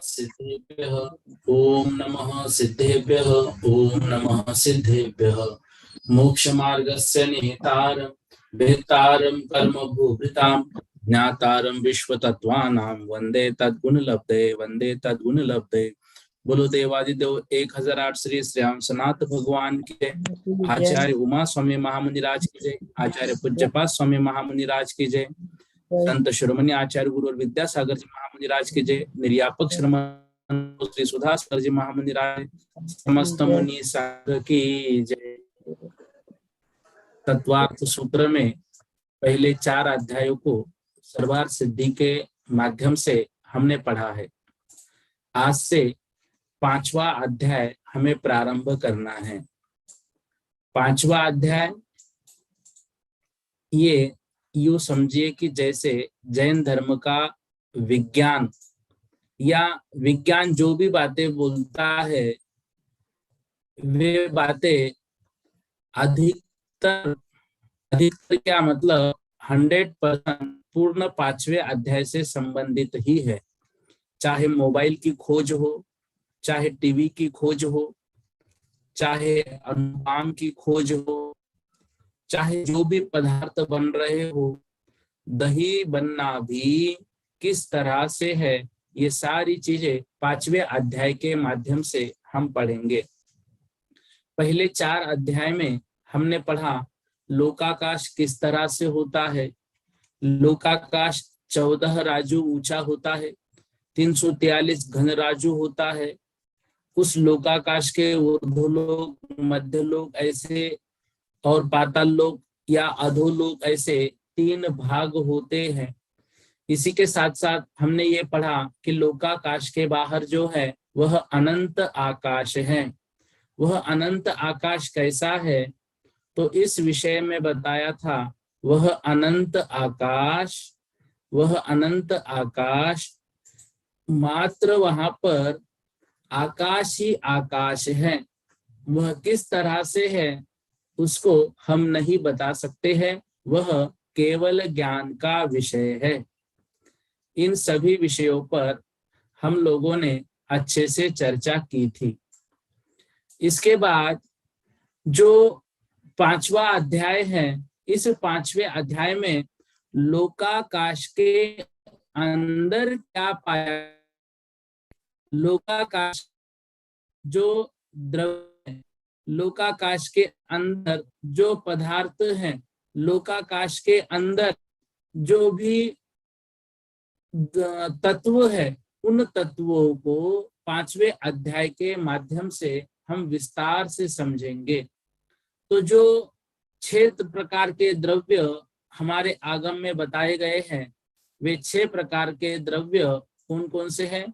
सिद्धेभ्यः ओम नमः सिद्धेभ्यः मोक्ष मार्गस्य निहितारं भेतारं कर्म भूभृतां ज्ञातारं विश्वतत्त्वानां वंदे तद्गुण लब्धे। बोलो देवादिदेव 1008 श्री श्याम सनात भगवान की जय। आचार्य उमा स्वामी महामुनिराज की जय। आचार्य पूज्यपाद स्वामी महामुनिराज की जय। संत शिरोमणि आचार्य गुरु और विद्यासागर जी महामुनिराज की जय। निर्यापक श्रीमन श्री सुधाकर जी महामुनिराज समस्त मुनि संघ की जय। तत्वार्थ सूत्र में पहले 4 अध्यायों को सर्वार्थ सिद्धि के माध्यम से हमने पढ़ा है। आज से 5वां अध्याय हमें प्रारंभ करना है। 5वां अध्याय ये यूं समझिए कि जैसे जैन धर्म का विज्ञान या विज्ञान जो भी बातें बोलता है वे बातें अधिकतर क्या मतलब 100% पूर्ण 5वें अध्याय से संबंधित ही है। चाहे मोबाइल की खोज हो, चाहे टीवी की खोज हो, चाहे अनुपाम की खोज हो, चाहे जो भी पदार्थ बन रहे हो, दही बनना भी किस तरह से है, ये सारी चीजें 5वें अध्याय के माध्यम से हम पढ़ेंगे। पहले 4 अध्याय में हमने पढ़ा लोकाकाश किस तरह से होता है। लोकाकाश 14 राजू ऊंचा होता है, 343 घन राजू होता है। उस लोकाकाश के ऊर्ध्वलोक, मध्यलोक ऐसे और पाताल लोक या अधोलोक ऐसे 3 भाग होते हैं। इसी के साथ साथ हमने ये पढ़ा कि लोकाकाश के बाहर जो है वह अनंत आकाश है। वह अनंत आकाश कैसा है तो इस विषय में बताया था, वह अनंत आकाश मात्र वहां पर आकाश ही आकाश है। वह किस तरह से है उसको हम नहीं बता सकते हैं, वह केवल ज्ञान का विषय है। इन सभी विषयों पर हम लोगों ने अच्छे से चर्चा की थी। इसके बाद जो 5वां अध्याय है, इस 5वें अध्याय में लोकाकाश के अंदर क्या पाया, लोकाकाश जो द्रव्य है, लोकाकाश के अंदर जो पदार्थ हैं, लोकाकाश के अंदर जो भी तत्व है, उन तत्वों को 5वें अध्याय के माध्यम से हम विस्तार से समझेंगे। तो जो 6 प्रकार के द्रव्य हमारे आगम में बताए गए हैं, वे 6 प्रकार के द्रव्य कौन कौन से हैं?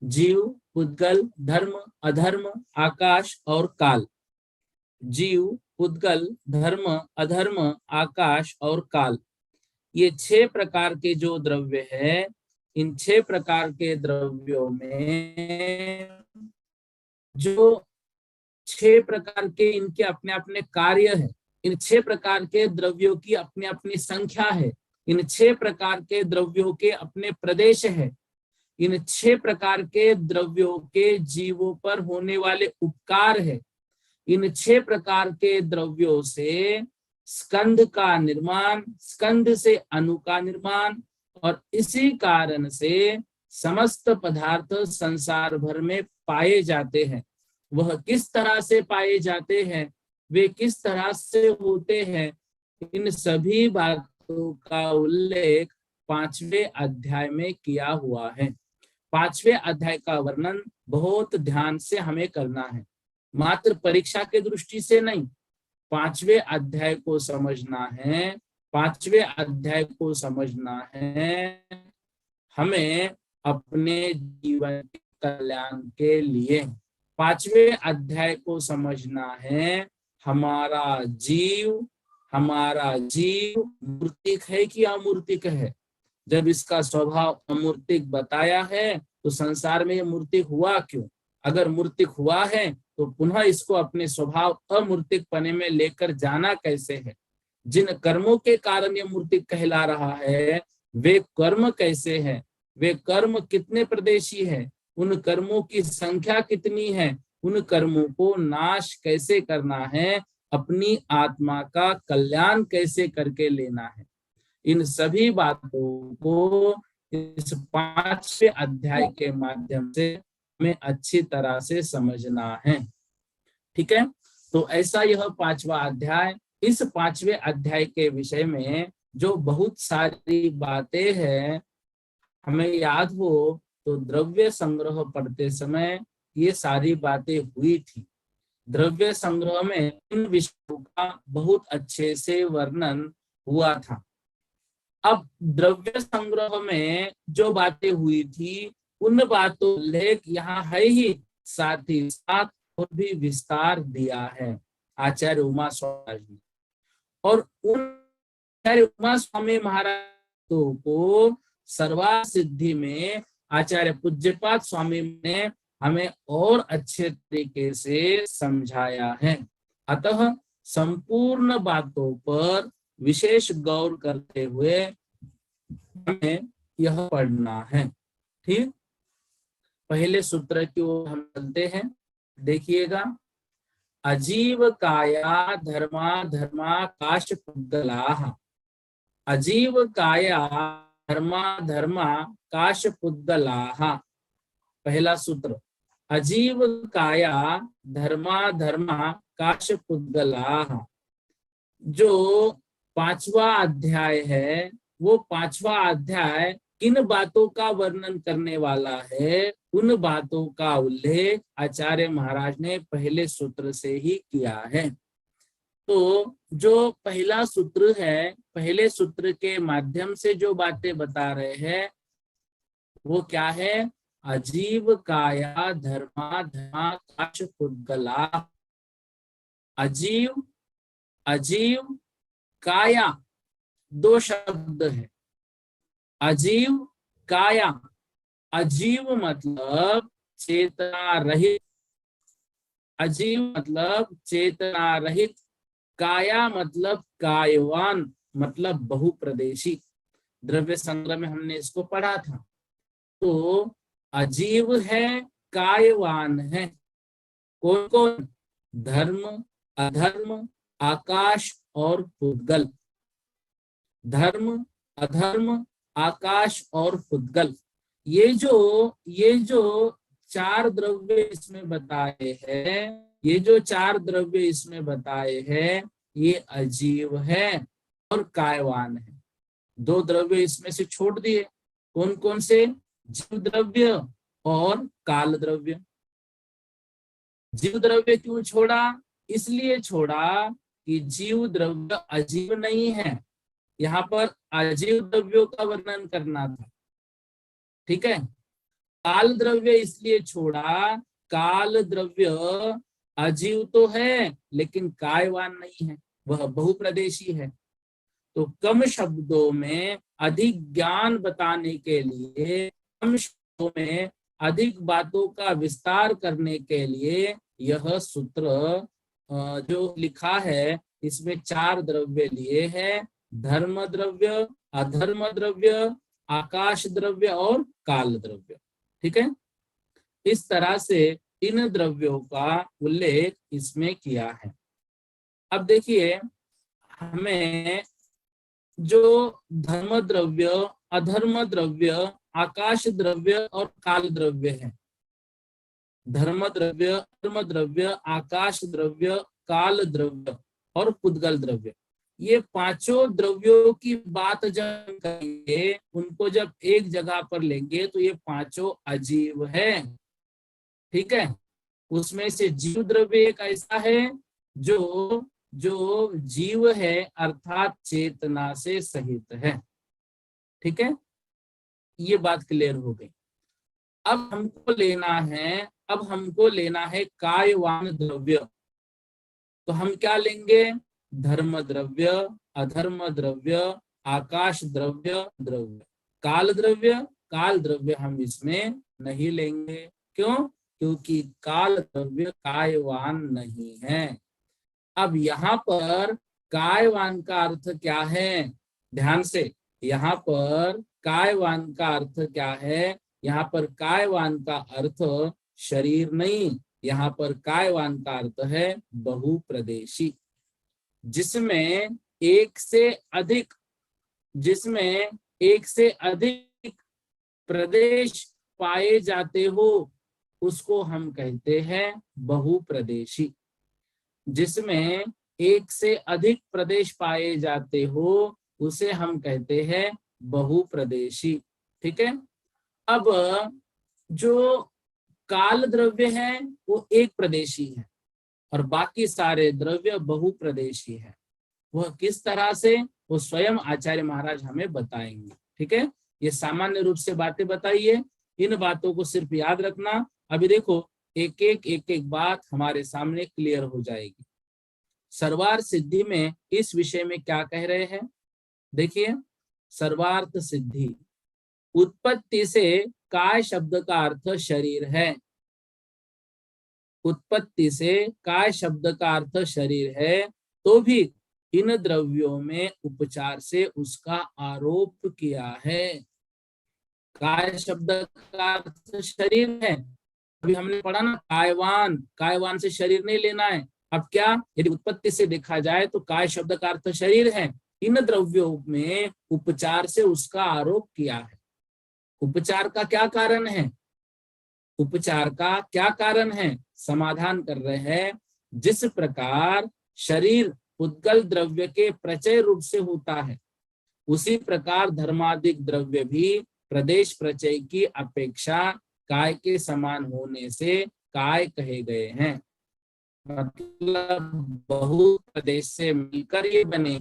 जीव, पुद्गल, धर्म, अधर्म, आकाश और काल। जीव, पुद्गल, धर्म, अधर्म, आकाश और काल, ये 6 प्रकार के जो द्रव्य है, इन 6 प्रकार के द्रव्यों में जो 6 प्रकार के इनके अपने अपने कार्य है, इन 6 प्रकार के द्रव्यों की अपनी अपनी संख्या है, इन 6 प्रकार के द्रव्यों के अपने प्रदेश है, इन 6 प्रकार के द्रव्यों के जीवों पर होने वाले उपकार है, इन 6 प्रकार के द्रव्यों से स्कंध का निर्माण, स्कंध से अणु का निर्माण, और इसी कारण से समस्त पदार्थ संसार भर में पाए जाते हैं। वह किस तरह से पाए जाते हैं, वे किस तरह से होते हैं, इन सभी बातों का उल्लेख 5वें अध्याय में किया हुआ है। 5वें अध्याय का वर्णन बहुत ध्यान से हमें करना है, मात्र परीक्षा के दृष्टि से नहीं। 5वें अध्याय को समझना है, 5वें अध्याय को समझना है हमें अपने जीवन के कल्याण के लिए। 5वें अध्याय को समझना है, हमारा जीव मूर्तिक है कि अमूर्तिक है। जब इसका स्वभाव अमूर्तिक बताया है तो संसार में ये मूर्तिक हुआ क्यों? अगर मूर्तिक हुआ है तो पुनः इसको अपने स्वभाव अमूर्तिक पने में लेकर जाना कैसे है? जिन कर्मों के कारण ये मूर्तिक कहला रहा है वे कर्म कैसे हैं? वे कर्म कितने प्रदेशी है? उन कर्मों की संख्या कितनी है? उन कर्मों को नाश कैसे करना है? अपनी आत्मा का कल्याण कैसे करके लेना है? इन सभी बातों को इस 5वें अध्याय के माध्यम से हमें अच्छी तरह से समझना है। ठीक है, तो ऐसा यह 5वां अध्याय। इस 5वें अध्याय के विषय में जो बहुत सारी बातें हैं, हमें याद हो तो द्रव्य संग्रह पढ़ते समय ये सारी बातें हुई थी। द्रव्य संग्रह में इन विषयों का बहुत अच्छे से वर्णन हुआ था। अब द्रव्य संग्रह में जो बातें हुई थी उन बातों लेख यहाँ है ही, साथ ही साथ और भी विस्तार दिया है आचार्य उमा स्वामी जी। और उन आचार्य उमा स्वामी महाराज को सर्वा सिद्धि में आचार्य पूज्यपाद स्वामी ने हमें और अच्छे तरीके से समझाया है। अतः संपूर्ण बातों पर विशेष गौर करते हुए हमें यह पढ़ना है। ठीक, पहले सूत्र की ओर हम चलते हैं। देखिएगा, अजीव काया धर्मा धर्मा काश पुद्गलाः। अजीव काया धर्मा धर्मा काश पुद्गलाः। पहला सूत्र, अजीव काया धर्मा धर्मा काश पुद्गलाः। जो 5वां अध्याय है वो 5वां अध्याय किन बातों का वर्णन करने वाला है, उन बातों का उल्लेख आचार्य महाराज ने पहले सूत्र से ही किया है। तो जो पहला सूत्र है, पहले सूत्र के माध्यम से जो बातें बता रहे हैं वो क्या है? अजीव काया धर्मा धर्मा काश पुद्गला। अजीव, अजीव, काया, दो शब्द है। अजीव, काया। अजीव मतलब चेतना रहित, अजीव मतलब चेतना रहित। काया मतलब कायवान, मतलब बहुप्रदेशी। द्रव्य संग्रह में हमने इसको पढ़ा था। तो अजीव है, कायवान है। कौन कौन? धर्म, अधर्म, आकाश और पुद्गल। धर्म, अधर्म, आकाश और पुद्गल, ये जो 4 द्रव्य इसमें बताए हैं, ये जो 4 द्रव्य इसमें बताए हैं, ये अजीव है और कायवान है। 2 द्रव्य इसमें से छोड़ दिए। कौन कौन से? जीव द्रव्य और काल द्रव्य। जीव द्रव्य क्यों छोड़ा? इसलिए छोड़ा कि जीव द्रव्य अजीव नहीं है। यहाँ पर अजीव द्रव्यों का वर्णन करना था। ठीक है, काल द्रव्य इसलिए छोड़ा, काल द्रव्य अजीव तो है लेकिन कायवान नहीं है, वह बहुप्रदेशी है। तो कम शब्दों में अधिक ज्ञान बताने के लिए, कम शब्दों में अधिक बातों का विस्तार करने के लिए यह सूत्र जो लिखा है इसमें 4 द्रव्य लिए हैं। धर्म द्रव्य, अधर्म द्रव्य, आकाश द्रव्य और काल द्रव्य। ठीक है, इस तरह से इन द्रव्यों का उल्लेख इसमें किया है। अब देखिए, हमें जो धर्म द्रव्य, अधर्म द्रव्य, आकाश द्रव्य और काल द्रव्य है, धर्म द्रव्य, अधर्म द्रव्य, आकाश द्रव्य, काल द्रव्य और पुद्गल द्रव्य, ये 5 द्रव्यों की बात जब करेंगे, उनको जब एक जगह पर लेंगे तो ये 5 अजीव है। ठीक है, उसमें से जीव द्रव्य एक ऐसा है जो जीव है अर्थात चेतना से सहित है। ठीक है, ये बात क्लियर हो गई। अब हमको लेना है कायवान द्रव्य। तो हम क्या लेंगे? धर्म द्रव्य, अधर्म द्रव्य, आकाश द्रव्य, द्रव्य। काल द्रव्य हम इसमें नहीं लेंगे। क्यों? क्योंकि काल द्रव्य कायवान नहीं है। अब यहाँ पर कायवान का अर्थ क्या है? ध्यान से, यहाँ पर कायवान का अर्थ क्या है? यहाँ पर कायवान का अर्थ शरीर नहीं, यहाँ पर कायवान का अर्थ है बहुप्रदेशी, जिसमें एक से अधिक जिसमें एक से अधिक प्रदेश पाए जाते हो, उसको हम कहते हैं बहुप्रदेशी। जिसमें एक से अधिक प्रदेश पाए जाते हो, उसे हम कहते हैं बहुप्रदेशी। ठीक है। अब जो काल द्रव्य है वो एक प्रदेशी है और बाकी सारे द्रव्य बहुप्रदेशी है। वह किस तरह से, वो स्वयं आचार्य महाराज हमें बताएंगे। ठीक है। ये सामान्य रूप से बातें बताइए, इन बातों को सिर्फ याद रखना। अभी देखो, एक एक बात हमारे सामने क्लियर हो जाएगी। सर्वार्थ सिद्धि में इस विषय में क्या कह रहे हैं? देखिए, सर्वार्थ सिद्धि, उत्पत्ति से काय शब्द का अर्थ शरीर है। उत्पत्ति से काय शब्द का अर्थ शरीर है, तो भी इन द्रव्यों में उपचार से उसका आरोप किया है। काय शब्द का अर्थ शरीर है। अभी हमने पढ़ा ना, कायवान, कायवान से शरीर नहीं लेना है। अब क्या, यदि उत्पत्ति से देखा जाए तो काय शब्द का अर्थ शरीर है, इन द्रव्यों में उपचार से उसका आरोप किया है। उपचार का क्या कारण है? उपचार का क्या कारण है? समाधान कर रहे हैं। जिस प्रकार शरीर उद्गल द्रव्य के प्रचय रूप से होता है, उसी प्रकार धर्मादिक द्रव्य भी प्रदेश प्रचय की अपेक्षा काय के समान होने से काय कहे गए हैं। मतलब बहु प्रदेश से मिलकर ये बने।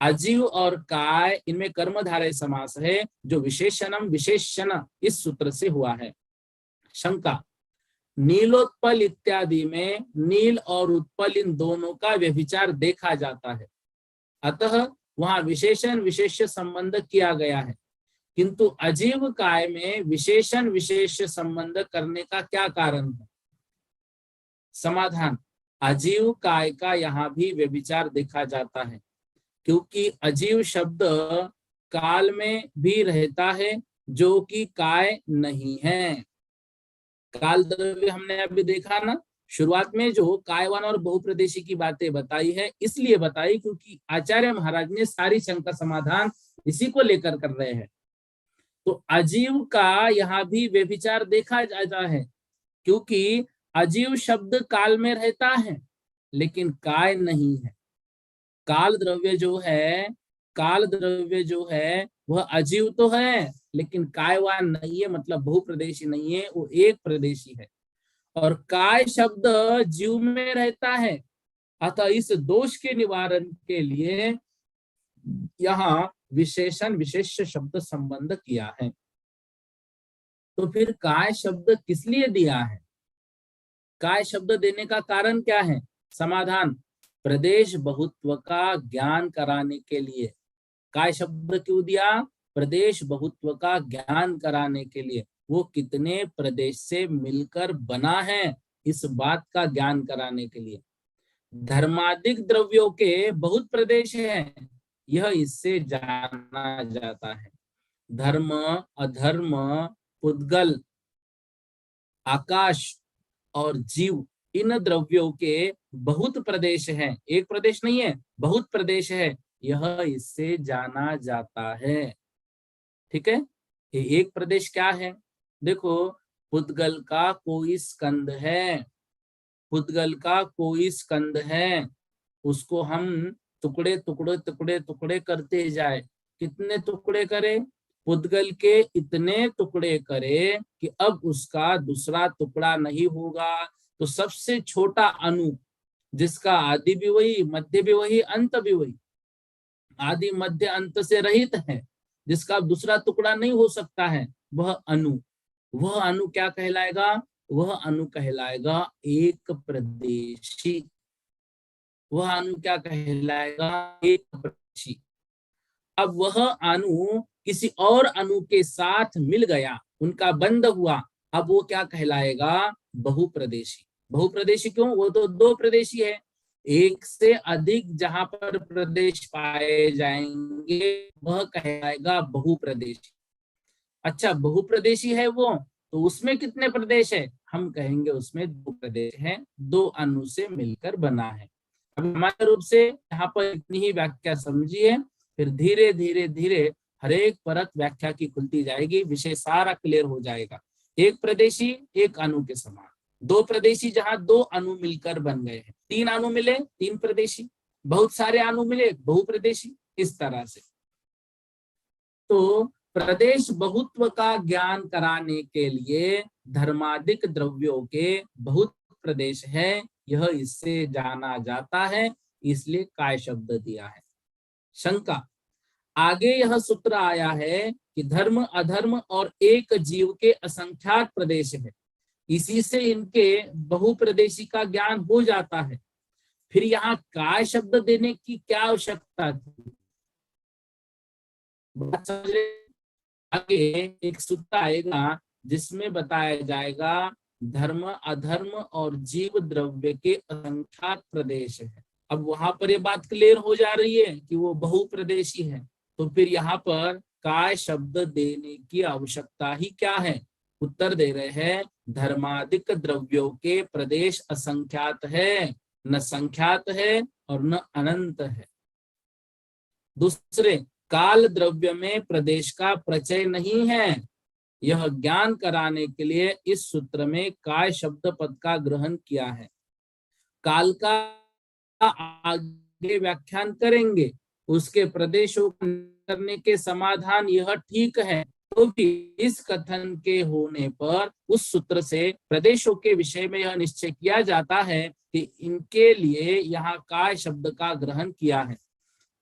अजीव और काय, इनमें कर्मधारय समास है, जो विशेषणम विशेषण इस सूत्र से हुआ है। शंका, नीलोत्पल इत्यादि में नील और उत्पल इन दोनों का व्यभिचार देखा जाता है, अतः वहां विशेषण विशेष संबंध किया गया है। किंतु अजीव काय में विशेषण विशेष संबंध करने का क्या कारण है? समाधान, अजीव काय का यहाँ भी व्यभिचार देखा जाता है, क्योंकि अजीव शब्द काल में भी रहता है, जो कि काय नहीं है। काल द्रव्य हमने अभी देखा ना, शुरुआत में जो कायवान और बहुप्रदेशी की बातें बताई है, इसलिए बताई क्योंकि आचार्य महाराज ने सारी शंका समाधान इसी को लेकर कर रहे हैं। तो अजीव का यहाँ भी व्यभिचार देखा जाता है, क्योंकि अजीव शब्द काल में रहता है लेकिन काय नहीं है। काल द्रव्य जो है वह अजीव तो है लेकिन कायवान नहीं है, मतलब बहुप्रदेशी नहीं है, वो एक प्रदेशी है। और काय शब्द जीव में रहता है, अतः इस दोष के निवारण के लिए यहाँ विशेषण विशेष शब्द संबंध किया है। तो फिर काय शब्द किस लिए दिया है? काय शब्द देने का कारण क्या है? समाधान, प्रदेश बहुत्व का ज्ञान कराने के लिए। काय शब्द क्यों दिया? प्रदेश बहुत्व का ज्ञान कराने के लिए। वो कितने प्रदेश से मिलकर बना है, इस बात का ज्ञान कराने के लिए। धर्मादिक द्रव्यों के बहुत प्रदेश हैं, यह इससे जाना जाता है। धर्म, अधर्म, उद्गल, आकाश और जीव, इन द्रव्यों के बहुत प्रदेश हैं, एक प्रदेश नहीं है, बहुत प्रदेश है, यह इससे जाना जाता है। ठीक है। ये एक प्रदेश क्या है? देखो, पुद्गल का कोई स्कंद है, पुद्गल का कोई स्कंद है, उसको हम टुकड़े टुकड़े टुकड़े टुकड़े करते जाए। कितने टुकड़े करें? पुद्गल के इतने टुकड़े करे कि अब उसका दूसरा टुकड़ा नहीं होगा। तो सबसे छोटा अणु, जिसका आदि भी वही, मध्य भी वही, अंत भी वही, आदि मध्य अंत से रहित है, जिसका दूसरा टुकड़ा नहीं हो सकता है, वह अणु। वह अणु क्या कहलाएगा? वह अणु कहलाएगा एक प्रदेशी। वह अणु क्या कहलाएगा? एक प्रदेशी। अब वह अणु किसी और अणु के साथ मिल गया, उनका बंध हुआ, अब वो क्या कहलाएगा? बहुप्रदेशी। बहुप्रदेशी क्यों? वो तो दो प्रदेशी है, एक से अधिक जहां पर प्रदेश पाए जाएंगे वह कहलाएगा बहुप्रदेशी। अच्छा, बहुप्रदेशी है वो, तो उसमें कितने प्रदेश है? हम कहेंगे उसमें दो प्रदेश हैं, दो अणु से मिलकर बना है। अब हमारे रूप से यहाँ पर इतनी ही व्याख्या समझिए, फिर धीरे धीरे धीरे हर एक परत व्याख्या की खुलती जाएगी, विषय सारा क्लियर हो जाएगा। एक प्रदेशी एक अणु के समान, दो प्रदेशी जहां दो अणु मिलकर बन गए हैं, तीन अणु मिले तीन प्रदेशी, बहुत सारे अणु मिले बहुप्रदेशी, इस तरह से। तो प्रदेश बहुत्व का ज्ञान कराने के लिए धर्मादिक द्रव्यों के बहुत प्रदेश है, यह इससे जाना जाता है, इसलिए काय शब्द दिया है। शंका, आगे यह सूत्र आया है कि धर्म अधर्म और एक जीव के असंख्यात प्रदेश है, इसी से इनके बहुप्रदेशी का ज्ञान हो जाता है, फिर यहाँ काय शब्द देने की क्या आवश्यकता थी? बात समझ रहे? आगे एक सूत्र आएगा जिसमें बताया जाएगा धर्म अधर्म और जीव द्रव्य के असंख्यात प्रदेश है। अब वहां पर ये बात क्लियर हो जा रही है कि वो बहुप्रदेशी है, तो फिर यहाँ पर काय शब्द देने की आवश्यकता ही क्या है? उत्तर दे रहे हैं, धर्मादिक द्रव्यों के प्रदेश असंख्यात है, न संख्यात है और न अनंत है। दूसरे, काल द्रव्य में प्रदेश का प्रचय नहीं है, यह ज्ञान कराने के लिए इस सूत्र में काय शब्द पद का ग्रहण किया है। काल का आगे व्याख्यान करेंगे, उसके प्रदेशों करने के समाधान यह ठीक है, तो भी इस कथन के होने पर उस सूत्र से प्रदेशों के विषय में यह निश्चय किया जाता है कि इनके लिए यहाँ काय शब्द का ग्रहण किया है।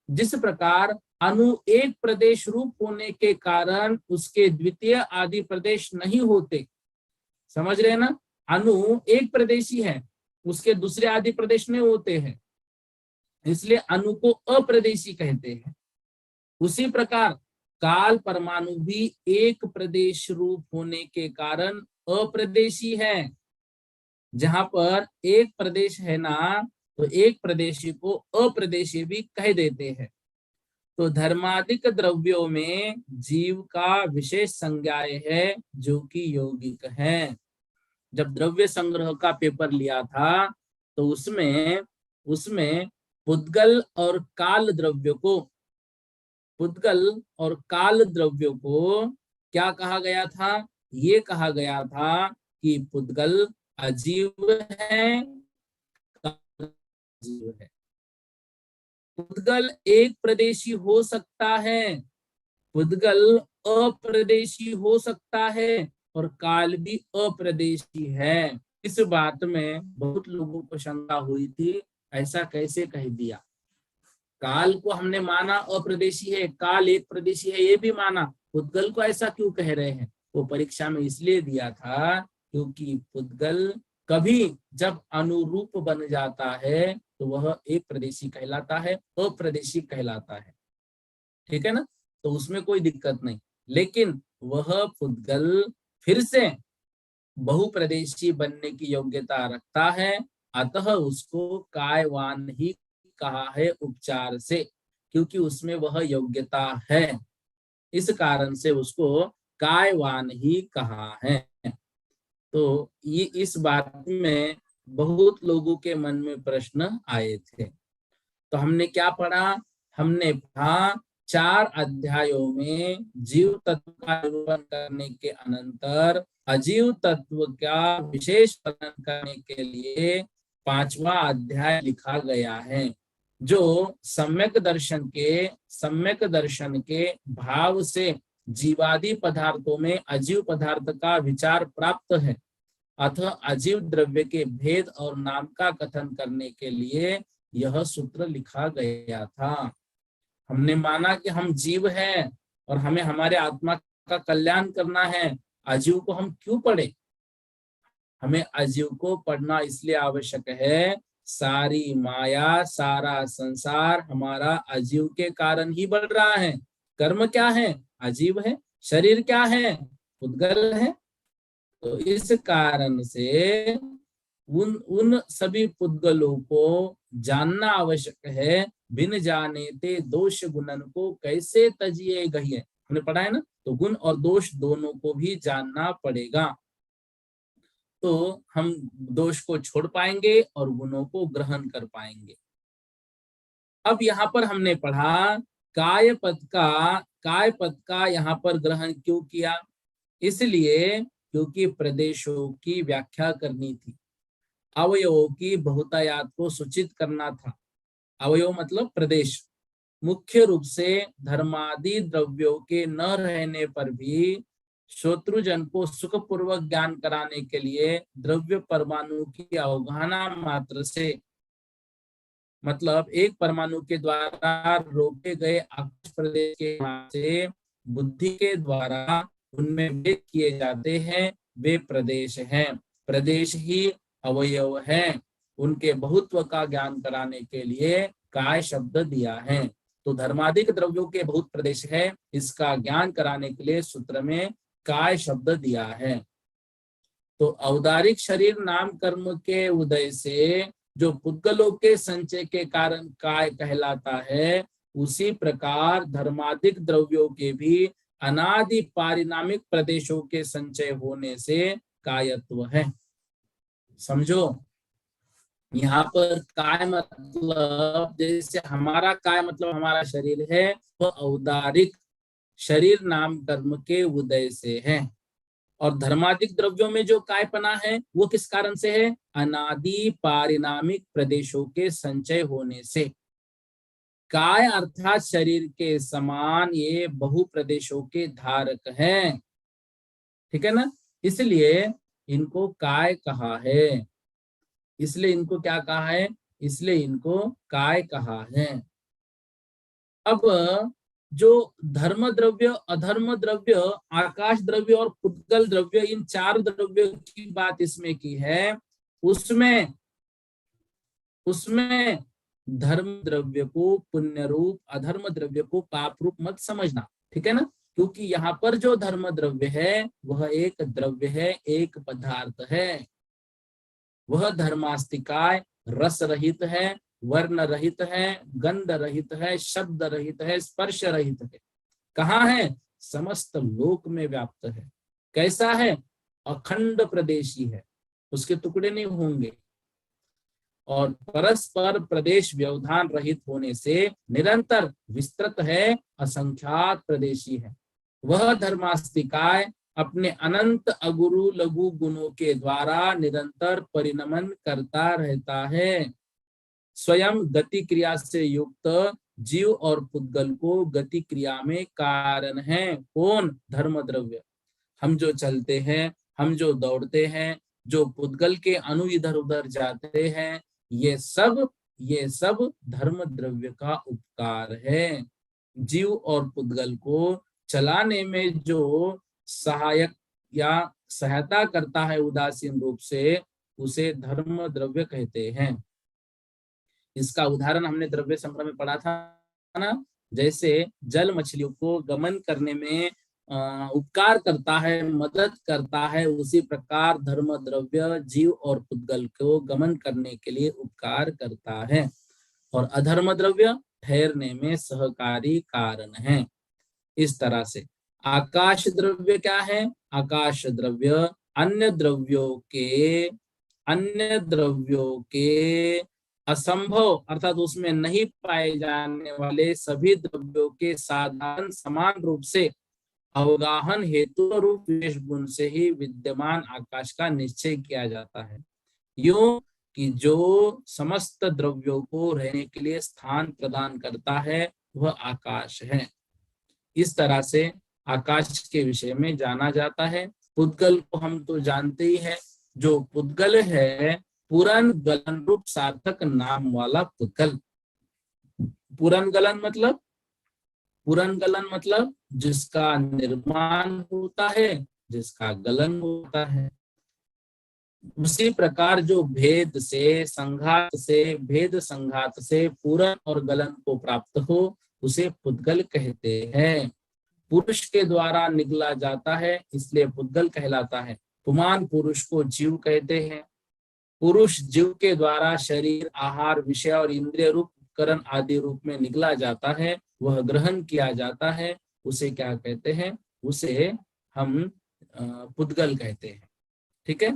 जिस प्रकार अणु एक प्रदेश रूप होने के कारण उसके द्वितीय आदि प्रदेश नहीं होते, समझ रहे हैं ना? अणु एक प्रदेशी है, उसके दूसरे आदि प्रदेश नहीं होते हैं, इसलिए अणु को अप्रदेशी कहते हैं। उसी प्रकार काल परमाणु भी एक प्रदेश रूप होने के कारण अप्रदेशी है। जहां पर एक प्रदेश है ना, तो एक प्रदेशी को अप्रदेशी भी कह देते हैं। तो धर्मादिक द्रव्यों में जीव का विशेष संज्ञाय है जो कि यौगिक है। जब द्रव्य संग्रह का पेपर लिया था तो उसमें पुद्गल और काल द्रव्य को, पुद्गल और काल द्रव्यों को क्या कहा गया था? ये कहा गया था कि पुद्गल अजीव है, काल अजीव है। पुद्गल एक प्रदेशी हो सकता है, पुद्गल अप्रदेशी हो सकता है और काल भी अप्रदेशी है। इस बात में बहुत लोगों को शंका हुई थी, ऐसा कैसे कह दिया? काल को हमने माना अप्रदेशी है, काल एक प्रदेशी है ये भी माना, पुद्गल को ऐसा क्यों कह रहे हैं? वो परीक्षा में इसलिए दिया था क्योंकि पुद्गल कभी जब अनुरूप बन जाता है तो वह एक प्रदेशी कहलाता है, अप्रदेशी कहलाता है, ठीक है ना? तो उसमें कोई दिक्कत नहीं, लेकिन वह पुद्गल फिर से बहुप्रदेशी बनने की योग्यता रखता है, अतः उसको कायवान ही कहा है उपचार से, क्योंकि उसमें वह योग्यता है, इस कारण से उसको कायवान ही कहा है। तो ये इस बात में बहुत लोगों के मन में प्रश्न आए थे। तो हमने क्या पढ़ा? हमने पढ़ा 4 अध्यायों में जीव तत्व का निरूपण करने के अनंतर अजीव तत्व का विशेष वर्णन करने के लिए 5वां अध्याय लिखा गया है, जो सम्यक दर्शन के भाव से जीवादि पदार्थों में अजीव पदार्थ का विचार प्राप्त है, अतः अजीव द्रव्य के भेद और नाम का कथन करने के लिए यह सूत्र लिखा गया था। हमने माना कि हम जीव हैं और हमें हमारे आत्मा का कल्याण करना है, अजीव को हम क्यों पढ़े? हमें अजीव को पढ़ना इसलिए आवश्यक है, सारी माया, सारा संसार हमारा अजीव के कारण ही बढ़ रहा है। कर्म क्या है? अजीव है। शरीर क्या है? पुद्गल है। तो इस कारण से उन उन सभी पुद्गलों को जानना आवश्यक है। बिन जाने ते दोष गुणन को कैसे तजिए गहिए, हमने पढ़ा है ना। तो गुण और दोष दोनों को भी जानना पड़ेगा, तो हम दोष को छोड़ पाएंगे और गुणों को ग्रहण कर पाएंगे। अब यहाँ पर हमने पढ़ा काय पद का यहाँ पर ग्रहण क्यों किया? इसलिए क्योंकि प्रदेशों की व्याख्या करनी थी, अवयवों की बहुतायात को सूचित करना था। अवयव मतलब प्रदेश। मुख्य रूप से धर्मादि द्रव्यों के न रहने पर भी शत्रुजन को सुखपूर्वक ज्ञान कराने के लिए द्रव्य परमाणु की अवगाहना मात्र से, मतलब एक परमाणु के द्वारा रोके गए आकाश प्रदेश के से बुद्धि के द्वारा उनमें भेद किए जाते हैं, वे प्रदेश हैं। प्रदेश ही अवयव हैं। उनके बहुत्व का ज्ञान कराने के लिए काय शब्द दिया है। तो धर्मादिक द्रव्यों के बहुत प्रदेश है, इसका ज्ञान कराने के लिए सूत्र में काय शब्द दिया है। तो औदारिक शरीर नाम कर्म के उदय से जो पुद्गलों के संचय के कारण काय कहलाता है, उसी प्रकार धर्मादिक द्रव्यों के भी अनादि पारिणामिक प्रदेशों के संचय होने से कायत्व है। समझो, यहाँ पर काय मतलब जैसे हमारा काय मतलब हमारा शरीर है, वह औदारिक शरीर नाम कर्म के उदय से है। और धर्मादिक द्रव्यों में जो कायपना है वो किस कारण से है? अनादि पारिणामिक प्रदेशों के संचय होने से। काय अर्थात शरीर के समान ये बहु प्रदेशों के धारक हैं, ठीक है ना। इसलिए इनको काय कहा है। इसलिए इनको क्या कहा है? इसलिए इनको काय कहा है। अब जो धर्म द्रव्य, अधर्म द्रव्य, आकाश द्रव्य और पुद्गल द्रव्य, इन चार द्रव्यों की बात इसमें की है। उसमें धर्म द्रव्य को पुण्य रूप, अधर्म द्रव्य को पाप रूप मत समझना, ठीक है ना। क्योंकि यहाँ पर जो धर्म द्रव्य है वह एक द्रव्य है, एक पदार्थ है। वह धर्मास्तिकाय रस रहित है, वर्ण रहित है, गंध रहित है, शब्द रहित है, स्पर्श रहित है। कहाँ है? समस्त लोक में व्याप्त है। कैसा है? अखंड प्रदेशी है, उसके टुकड़े नहीं होंगे। और परस्पर प्रदेश व्यवधान रहित होने से निरंतर विस्तृत है, असंख्यात प्रदेशी है। वह धर्मास्तिकाय अपने अनंत अगुरु लघु गुणों के द्वारा निरंतर परिणमन करता रहता है। स्वयं गति क्रिया से युक्त जीव और पुद्गल को गति क्रिया में कारण है। कौन? धर्म द्रव्य। हम जो चलते हैं, हम जो दौड़ते हैं, जो पुद्गल के अणु इधर उधर जाते हैं, ये सब धर्म द्रव्य का उपकार है। जीव और पुद्गल को चलाने में जो सहायक या सहायता करता है उदासीन रूप से, उसे धर्म द्रव्य कहते हैं। इसका उदाहरण हमने द्रव्य संग्रह में पढ़ा था ना। जैसे जल मछलियों को गमन करने में उपकार करता है, मदद करता है, उसी प्रकार धर्म द्रव्य जीव और पुद्गल को गमन करने के लिए उपकार करता है। और अधर्म द्रव्य ठहरने में सहकारी कारण है। इस तरह से आकाश द्रव्य क्या है? आकाश द्रव्य अन्य द्रव्यों के असंभव अर्थात उसमें नहीं पाए जाने वाले सभी द्रव्यों के साधारण समान रूप से अवगाहन हेतु रूप विशेष गुण से ही विद्यमान आकाश का निश्चय किया जाता है। यूं कि जो समस्त द्रव्यों को रहने के लिए स्थान प्रदान करता है वह आकाश है। इस तरह से आकाश के विषय में जाना जाता है। पुद्गल को हम तो जानते ही हैं। जो पुद्गल है पुरन गलन रूप सार्थक नाम वाला पुद्गल। पुरन गलन मतलब जिसका निर्माण होता है जिसका गलन होता है। उसी प्रकार जो भेद से संघात से पूरण और गलन को प्राप्त हो उसे पुद्गल कहते हैं। पुरुष के द्वारा निगला जाता है इसलिए पुद्गल कहलाता है। पुमान पुरुष को जीव कहते हैं। पुरुष जीव के द्वारा शरीर, आहार, विषय और इंद्रिय रूप उपकरण आदि रूप में निगला जाता है, वह ग्रहण किया जाता है, उसे क्या कहते हैं? उसे हम पुद्गल कहते हैं। ठीक है।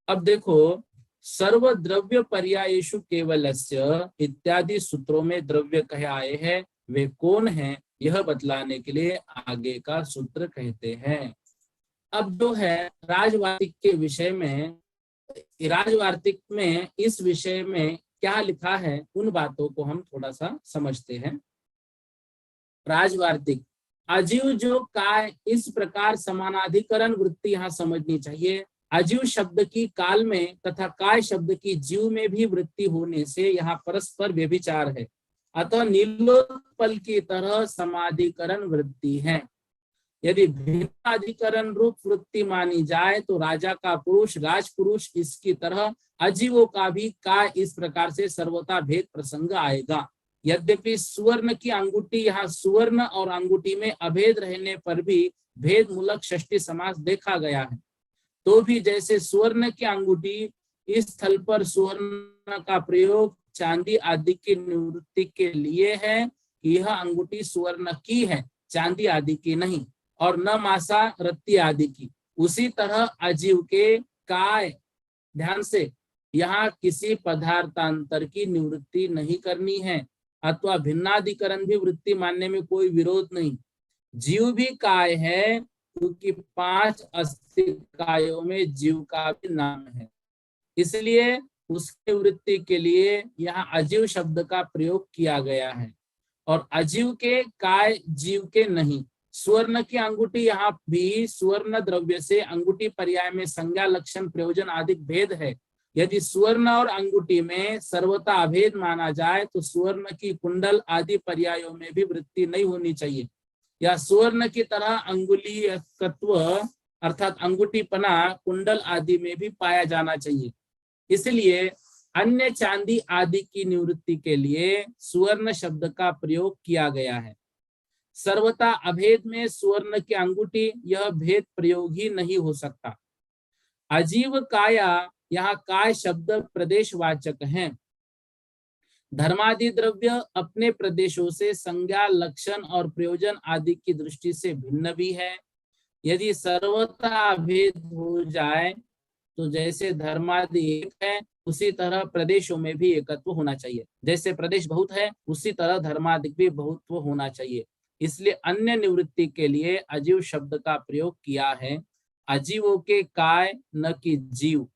अब देखो, सर्व द्रव्य पर्यायेषु केवलस्य इत्यादि सूत्रों में द्रव्य कहे आए हैं, वे कौन हैं यह बतलाने के लिए आगे का सूत्र कहते हैं। अब जो है राजवार्तिक के विषय में, राजवार्तिक में इस विषय में क्या लिखा है उन बातों को हम थोड़ा सा समझते हैं। राजवार्तिक, अजीव जो काय, इस प्रकार समानाधिकरण वृत्ति यहाँ समझनी चाहिए। अजीव शब्द की काल में तथा काय शब्द की जीव में भी वृत्ति होने से यहाँ परस्पर व्यभिचार है, अतः नीलोत्पल की तरह समाधिकरण वृत्ति है। यदि भिन्नाधिकरण रूप वृत्ति मानी जाए तो राजा का पुरुष, राजपुरुष, इसकी तरह अजीवों का भी काय इस प्रकार से सर्वथा भेद प्रसंग आएगा। यद्यपि सुवर्ण की अंगूठी, यहाँ सुवर्ण और अंगूठी में अभेद रहने पर भी भेद मूलक षष्ठी समास देखा गया है, तो भी जैसे सुवर्ण की अंगूठी इस स्थल पर सुवर्ण का प्रयोग चांदी आदि की निवृत्ति के लिए है, यह अंगूठी सुवर्ण की है, चांदी आदि की नहीं, और न मासा रत्ती आदि की, उसी तरह अजीव के काय, ध्यान से, यहाँ किसी पदार्थांतर की निवृत्ति नहीं करनी है, अथवा भिन्नाधिकरण भी वृत्ति मानने में कोई विरोध नहीं। जीव भी काय है क्योंकि 5 अस्थि कायों में जीव का भी नाम है, इसलिए उसके वृत्ति के लिए यहाँ अजीव शब्द का प्रयोग किया गया है। और अजीव के काय जीव के नहीं। स्वर्ण की अंगूठी, यहाँ भी स्वर्ण द्रव्य से अंगूठी पर्याय में संज्ञा, लक्षण, प्रयोजन आदि भेद है। यदि स्वर्ण और अंगूठी में सर्वथा अभेद माना जाए तो स्वर्ण की कुंडल आदि पर्यायों में भी वृत्ति नहीं होनी चाहिए, या स्वर्ण की तरह अंगुलीयकत्व अर्थात अंगूठीपना कुंडल आदि में भी पाया जाना चाहिए। इसलिए अन्य चांदी आदि की निवृत्ति के लिए सुवर्ण शब्द का प्रयोग किया गया है। सर्वथा अभेद में सुवर्ण की अंगूठी, यह भेद प्रयोग ही नहीं हो सकता। अजीव काया, यहाँ काय शब्द प्रदेशवाचक हैं। धर्मादि द्रव्य अपने प्रदेशों से संज्ञा, लक्षण और प्रयोजन आदि की दृष्टि से भिन्न भी है। यदि सर्वथा अभेद हो जाए तो जैसे धर्मादि एक है उसी तरह प्रदेशों में भी एकत्व होना चाहिए। जैसे प्रदेश बहुत है उसी तरह धर्मादि भी बहुत्व होना चाहिए। इसलिए अन्य निवृत्ति के लिए अजीव शब्द का प्रयोग किया है। अजीवों के काय न कि जीव।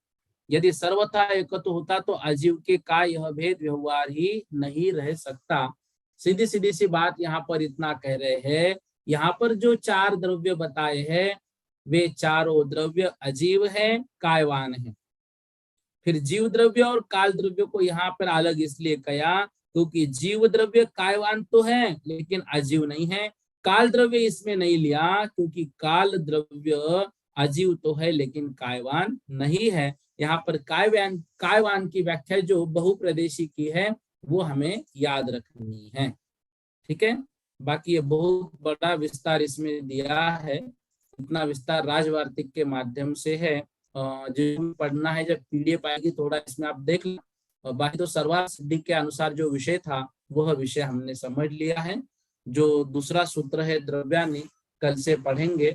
यदि सर्वथा एकत्व होता तो अजीव के काय यह भेद व्यवहार ही नहीं रह सकता। सीधी सीधी सी बात यहाँ पर इतना कह रहे हैं, यहाँ पर जो 4 द्रव्य बताए हैं वे चारों द्रव्य अजीव है, कायवान है। फिर जीव द्रव्य और काल द्रव्य को यहाँ पर अलग इसलिए कहा क्योंकि जीव द्रव्य कायवान तो है लेकिन अजीव नहीं है। काल द्रव्य इसमें नहीं लिया क्योंकि काल द्रव्य अजीव तो है लेकिन कायवान नहीं है। यहाँ पर कायवान की व्याख्या जो बहुप्रदेशी की है वो हमें याद रखनी है। ठीक है। बाकी ये बहुत बड़ा विस्तार इसमें दिया है, इतना विस्तार राजवार्तिक के माध्यम से है। जो पढ़ना है जब पीडीएफ आएगी थोड़ा इसमें आप देख लें। और बाकी तो सर्वार्थ सिद्धि के अनुसार जो विषय था वह विषय हमने समझ लिया है। जो दूसरा सूत्र है द्रव्यानि, कल से पढ़ेंगे।